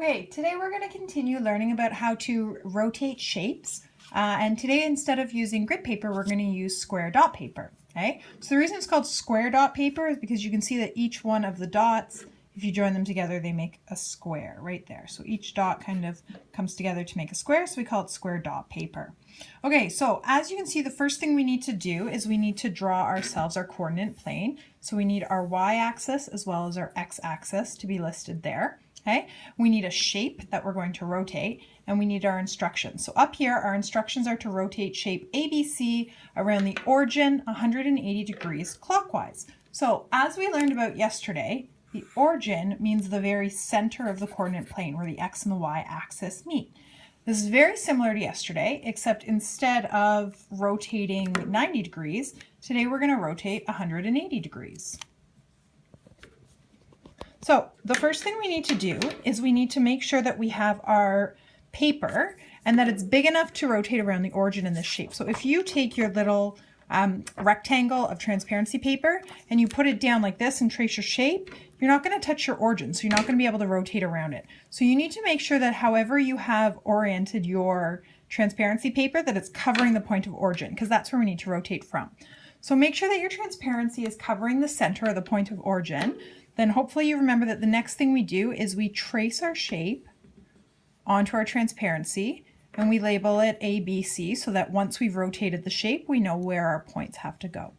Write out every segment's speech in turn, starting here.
Okay, today we're going to continue learning about how to rotate shapes. And today, instead of using grid paper, we're going to use square dot paper. Okay, so the reason it's called square dot paper is because you can see that each one of the dots, if you join them together, they make a square right there. So each dot kind of comes together to make a square, so we call it square dot paper. Okay, so as you can see, the first thing we need to do is we need to draw ourselves our coordinate plane. So we need our y-axis as well as our x-axis to be listed there. Okay, we need a shape that we're going to rotate, and we need our instructions. So up here, our instructions are to rotate shape ABC around the origin 180 degrees clockwise. So as we learned about yesterday, the origin means the very center of the coordinate plane where the x and the y axis meet. This is very similar to yesterday, except instead of rotating 90 degrees, today we're going to rotate 180 degrees. So the first thing we need to do is we need to make sure that we have our paper and that it's big enough to rotate around the origin in this shape. So if you take your little rectangle of transparency paper and you put it down like this and trace your shape, you're not going to touch your origin, so you're not going to be able to rotate around it. So you need to make sure that however you have oriented your transparency paper, that it's covering the point of origin, because that's where we need to rotate from. So make sure that your transparency is covering the center or the point of origin. Then hopefully you remember that the next thing we do is we trace our shape onto our transparency and we label it ABC so that once we've rotated the shape, we know where our points have to go.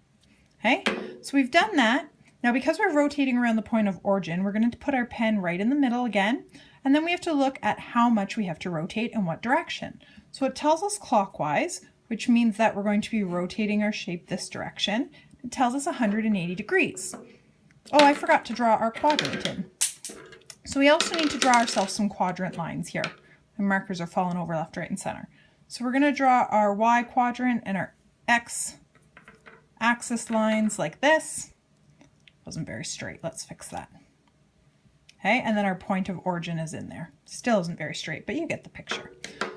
Okay, so we've done that. Now because we're rotating around the point of origin, we're going to put our pen right in the middle again, and then we have to look at how much we have to rotate and what direction. So it tells us clockwise, which means that we're going to be rotating our shape this direction. It tells us 180 degrees. Oh, I forgot to draw our quadrant in. So we also need to draw ourselves some quadrant lines here. My markers are falling over left, right, and center. So we're going to draw our y quadrant and our x axis lines like this. Wasn't very straight. Let's fix that. Okay, and then our point of origin is in there. Still isn't very straight, but you get the picture.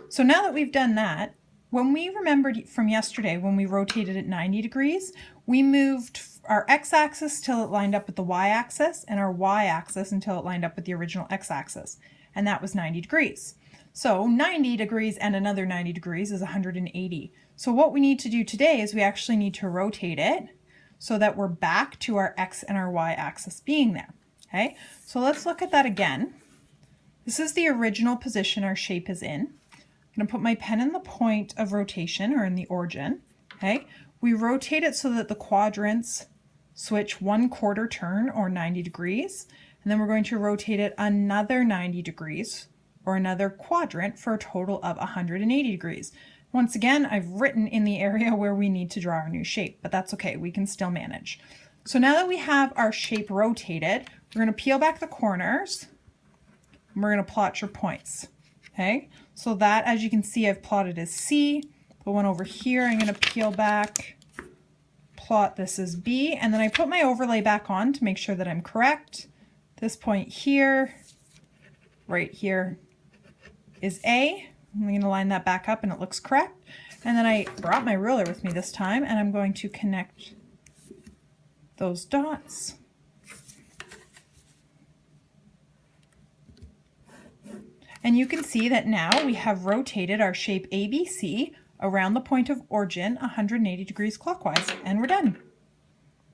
So now that we've done that, when we remembered from yesterday when we rotated at 90 degrees, we moved our x-axis till it lined up with the y-axis and our y-axis until it lined up with the original x-axis, and that was 90 degrees. So 90 degrees and another 90 degrees is 180. So what we need to do today is we actually need to rotate it so that we're back to our x and our y-axis being there. Okay, so let's look at that again. This is the original position our shape is in. I'm going to put my pen in the point of rotation, or in the origin. Okay, we rotate it so that the quadrants switch 1/4 turn, or 90 degrees, and then we're going to rotate it another 90 degrees, or another quadrant, for a total of 180 degrees. Once again, I've written in the area where we need to draw our new shape, but that's okay, we can still manage. So now that we have our shape rotated, we're going to peel back the corners, and we're going to plot your points. Okay, so that, as you can see, I've plotted as C. The one over here, I'm going to peel back, plot this as B, and then I put my overlay back on to make sure that I'm correct. This point here, right here, is A. I'm going to line that back up and it looks correct. And then I brought my ruler with me this time, and I'm going to connect those dots. And you can see that now we have rotated our shape ABC around the point of origin 180 degrees clockwise, and we're done.